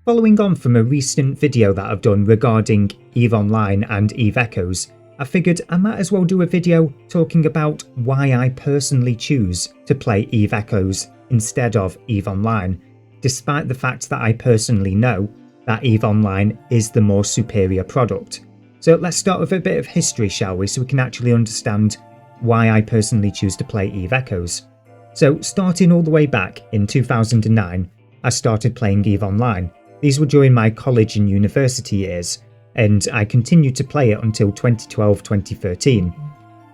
Following on from a recent video that I've done regarding EVE Online and EVE Echoes, I figured I might as well do a video talking about why I personally choose to play EVE Echoes instead of EVE Online, despite the fact that I personally know that EVE Online is the more superior product. So let's start with a bit of history, shall we, so we can actually understand why I personally choose to play EVE Echoes. So starting all the way back in 2009, I started playing EVE Online. These were during my college and university years, and I continued to play it until 2012-2013.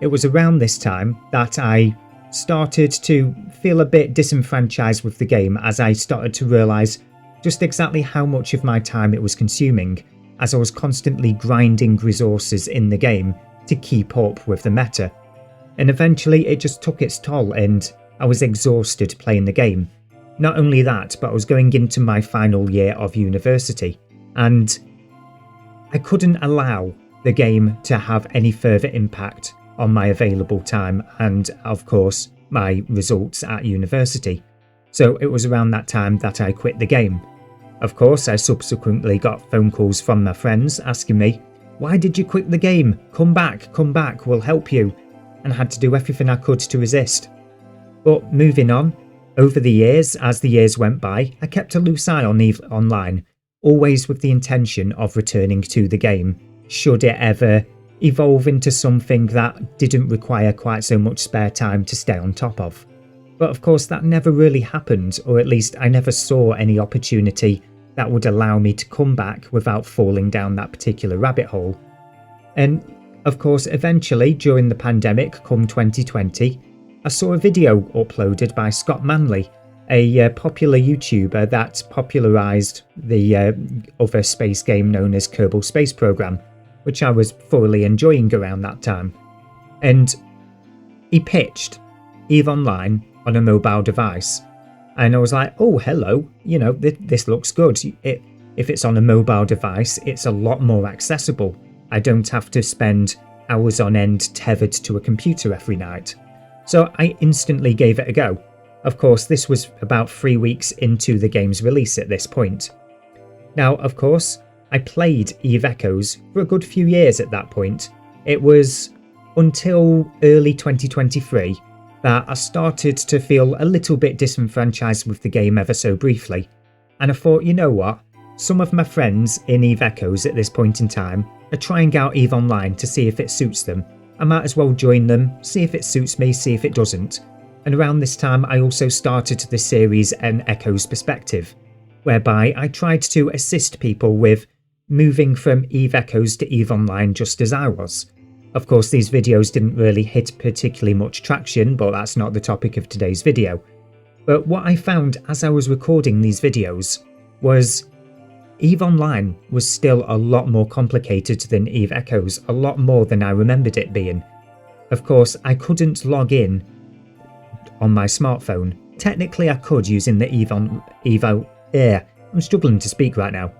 It was around this time that I started to feel a bit disenfranchised with the game, as I started to realise just exactly how much of my time it was consuming, as I was constantly grinding resources in the game to keep up with the meta. And eventually it just took its toll and I was exhausted playing the game. Not only that, but I was going into my final year of university, and I couldn't allow the game to have any further impact on my available time and, of course, my results at university. So it was around that time that I quit the game. Of course, I subsequently got phone calls from my friends asking me, "Why did you quit the game? Come back, we'll help you," and I had to do everything I could to resist. But moving on, over the years, as the years went by, I kept a loose eye on EVE Online, always with the intention of returning to the game, should it ever evolve into something that didn't require quite so much spare time to stay on top of. But of course that never really happened, or at least I never saw any opportunity that would allow me to come back without falling down that particular rabbit hole. And of course, eventually during the pandemic come 2020, I saw a video uploaded by Scott Manley, a popular YouTuber that popularised the other space game known as Kerbal Space Program, which I was thoroughly enjoying around that time. And he pitched EVE Online on a mobile device. And I was like, oh, hello, this looks good. If it's on a mobile device, it's a lot more accessible. I don't have to spend hours on end tethered to a computer every night. So I instantly gave it a go. Of course, this was about 3 weeks into the game's release at this point. Now, of course, I played EVE Echoes for a good few years at that point. It was until early 2023 that I started to feel a little bit disenfranchised with the game ever so briefly. And I thought, you know what? Some of my friends in EVE Echoes at this point in time are trying out EVE Online to see if it suits them. I might as well join them, see if it suits me, see if it doesn't. And around this time I also started the series An Echo's Perspective, whereby I tried to assist people with moving from EVE Echoes to EVE Online just as I was. Of course, these videos didn't really hit particularly much traction, but that's not the topic of today's video. But what I found as I was recording these videos was EVE Online was still a lot more complicated than EVE Echoes, a lot more than I remembered it being. Of course, I couldn't log in on my smartphone. Technically I could using the I'm struggling to speak right now.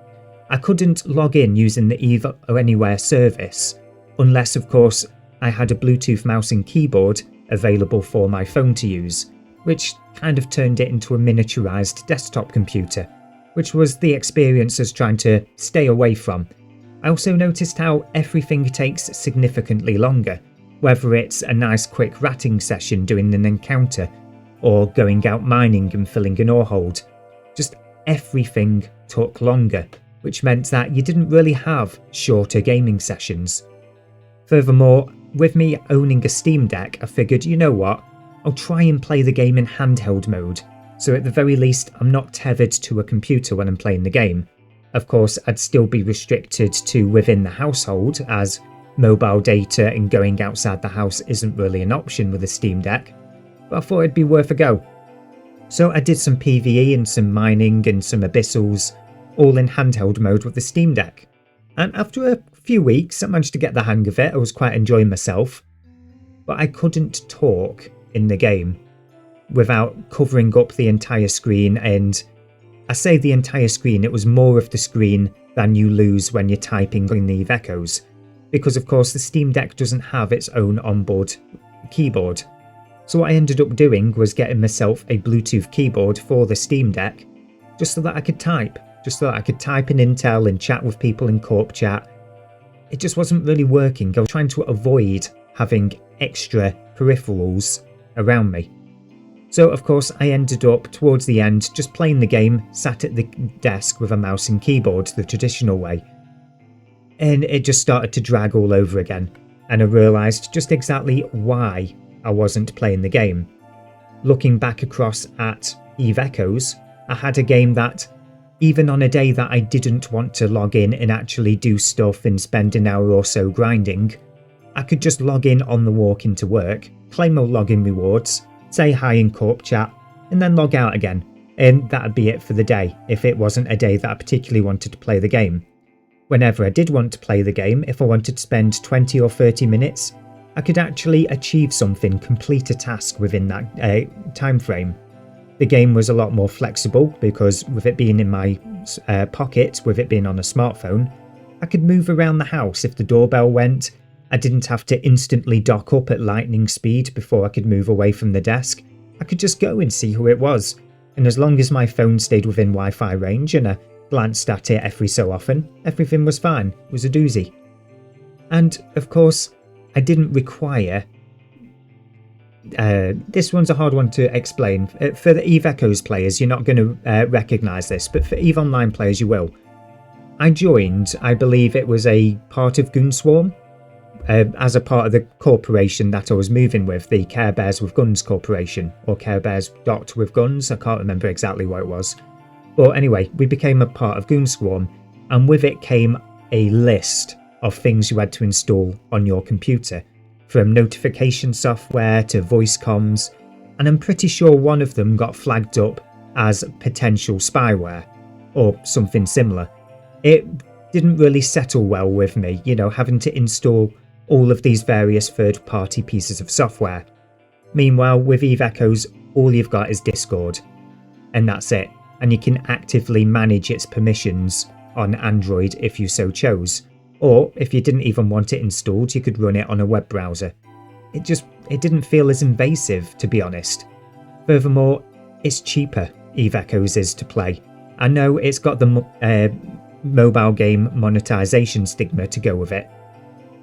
I couldn't log in using the EVE Anywhere service, unless of course I had a Bluetooth mouse and keyboard available for my phone to use, which kind of turned it into a miniaturized desktop computer, which was the experience I was trying to stay away from. I also noticed how everything takes significantly longer, whether it's a nice quick ratting session doing an encounter, or going out mining and filling an ore hold. Just everything took longer, which meant that you didn't really have shorter gaming sessions. Furthermore, with me owning a Steam Deck, I figured, you know what, I'll try and play the game in handheld mode, so at the very least I'm not tethered to a computer when I'm playing the game. Of course, I'd still be restricted to within the household, as mobile data and going outside the house isn't really an option with a Steam Deck, but I thought it'd be worth a go. So I did some PvE and some mining and some abyssals, all in handheld mode with the Steam Deck. And after a few weeks I managed to get the hang of it. I was quite enjoying myself, but I couldn't talk in the game without covering up the entire screen, and I say the entire screen, it was more of the screen than you lose when you're typing in the EVE Echoes, because of course the Steam Deck doesn't have its own onboard keyboard. So what I ended up doing was getting myself a Bluetooth keyboard for the Steam Deck, just so that I could type. just thought I could type in intel and chat with people in corp chat. It just wasn't really working. I was trying to avoid having extra peripherals around me. So of course I ended up towards the end just playing the game, sat at the desk with a mouse and keyboard the traditional way. And it just started to drag all over again, and I realised just exactly why I wasn't playing the game. Looking back across at Eve Echoes, I had a game that, even on a day that I didn't want to log in and actually do stuff and spend an hour or so grinding, I could just log in on the walk into work, claim my login rewards, say hi in corp chat, and then log out again, and that'd be it for the day if it wasn't a day that I particularly wanted to play the game. Whenever I did want to play the game, if I wanted to spend 20 or 30 minutes, I could actually achieve something, complete a task within that time frame. The game was a lot more flexible because with it being in my pocket, with it being on a smartphone, I could move around the house if the doorbell went. I didn't have to instantly dock up at lightning speed before I could move away from the desk. I could just go and see who it was, and as long as my phone stayed within Wi-Fi range and I glanced at it every so often, everything was fine. It was a doozy. And of course, I didn't require... this one's a hard one to explain. For the Eve Echoes players, you're not going to recognise this, but for EVE Online players, you will. I joined, I believe it was a part of Goonswarm, as a part of the corporation that I was moving with, the Care Bears with Guns Corporation, or Care Bears with Guns, I can't remember exactly what it was. But anyway, we became a part of Goonswarm, and with it came a list of things you had to install on your computer, from notification software to voice comms, and I'm pretty sure one of them got flagged up as potential spyware, or something similar. It didn't really settle well with me, having to install all of these various third-party pieces of software. Meanwhile, with Eve Echoes, all you've got is Discord, and that's it. And you can actively manage its permissions on Android if you so chose. Or if you didn't even want it installed, you could run it on a web browser. It didn't feel as invasive, to be honest. Furthermore, it's cheaper, Eve Echoes is to play. I know it's got the mobile game monetization stigma to go with it.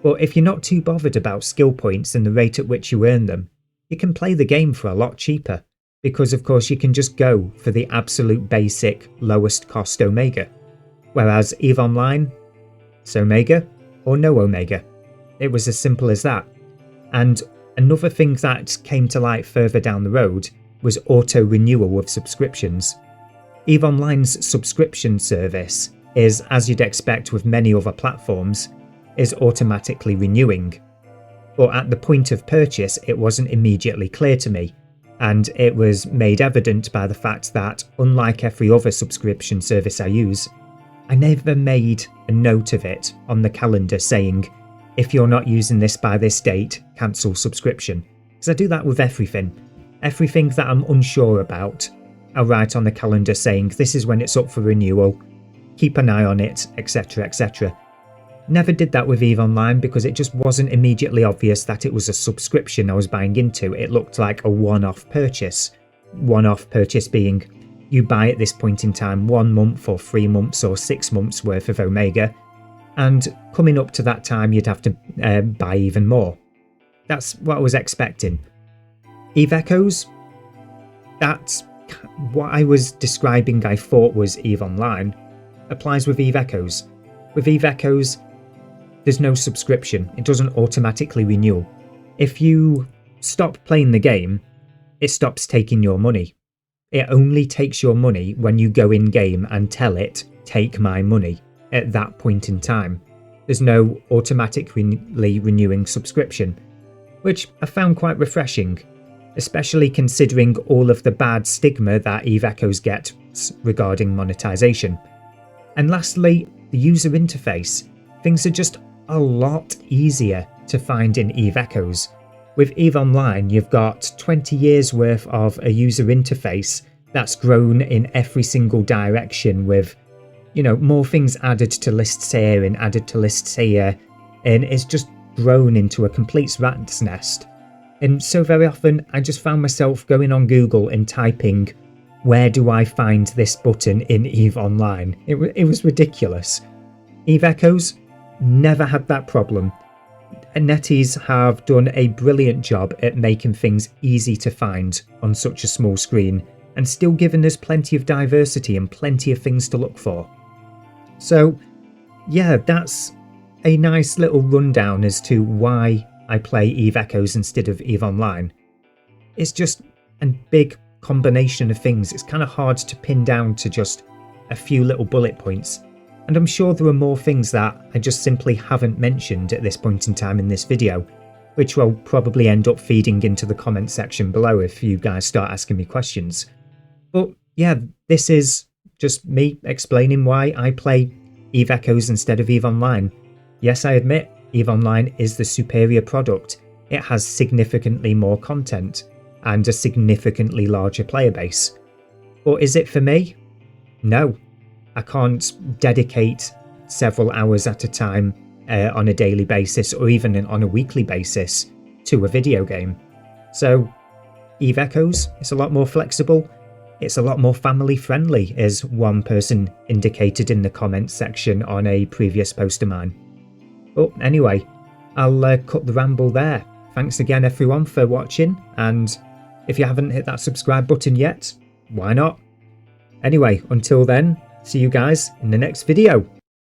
But if you're not too bothered about skill points and the rate at which you earn them, you can play the game for a lot cheaper. Because of course you can just go for the absolute basic lowest cost Omega. Whereas EVE Online, it's Omega or no Omega. It was as simple as that. And another thing that came to light further down the road was auto renewal of subscriptions. EVE Online's subscription service is, as you'd expect with many other platforms, is automatically renewing. But at the point of purchase it wasn't immediately clear to me. And it was made evident by the fact that, unlike every other subscription service I use, I never made a note of it on the calendar saying, if you're not using this by this date, cancel subscription. Because I do that with everything. Everything that I'm unsure about, I'll write on the calendar saying this is when it's up for renewal, keep an eye on it, etc, etc. Never did that with EVE Online because it just wasn't immediately obvious that it was a subscription I was buying into. It looked like a one-off purchase. One-off purchase being you buy at this point in time 1 month or 3 months or 6 months worth of Omega, and coming up to that time you'd have to buy even more. That's what I was expecting. EVE Echoes, that's what I was describing I thought was EVE Online, applies with EVE Echoes. With EVE Echoes, there's no subscription. It doesn't automatically renew. If you stop playing the game, it stops taking your money. It only takes your money when you go in-game and tell it, take my money, at that point in time. There's no automatically renewing subscription, which I found quite refreshing, especially considering all of the bad stigma that EVE Echoes gets regarding monetization. And lastly, the user interface. Things are just a lot easier to find in EVE Echoes. With EVE Online, you've got 20 years worth of a user interface that's grown in every single direction with, more things added to lists here and added to lists here, and it's just grown into a complete rat's nest. And so very often I just found myself going on Google and typing where do I find this button in EVE Online? It was ridiculous. EVE Echoes never had that problem. NetEase have done a brilliant job at making things easy to find on such a small screen and still giving us plenty of diversity and plenty of things to look for. So yeah, that's a nice little rundown as to why I play EVE Echoes instead of EVE Online. It's just a big combination of things. It's kind of hard to pin down to just a few little bullet points. And I'm sure there are more things that I just simply haven't mentioned at this point in time in this video, which will probably end up feeding into the comment section below if you guys start asking me questions. But yeah, this is just me explaining why I play EVE Echoes instead of EVE Online. Yes, I admit EVE Online is the superior product. It has significantly more content and a significantly larger player base. But is it for me? No. I can't dedicate several hours at a time on a daily basis or even on a weekly basis to a video game. So EVE Echoes, it's a lot more flexible. It's a lot more family friendly, as one person indicated in the comments section on a previous post of mine. But anyway, I'll cut the ramble there. Thanks again everyone for watching, and if you haven't hit that subscribe button yet, why not? Anyway, until then, see you guys in the next video.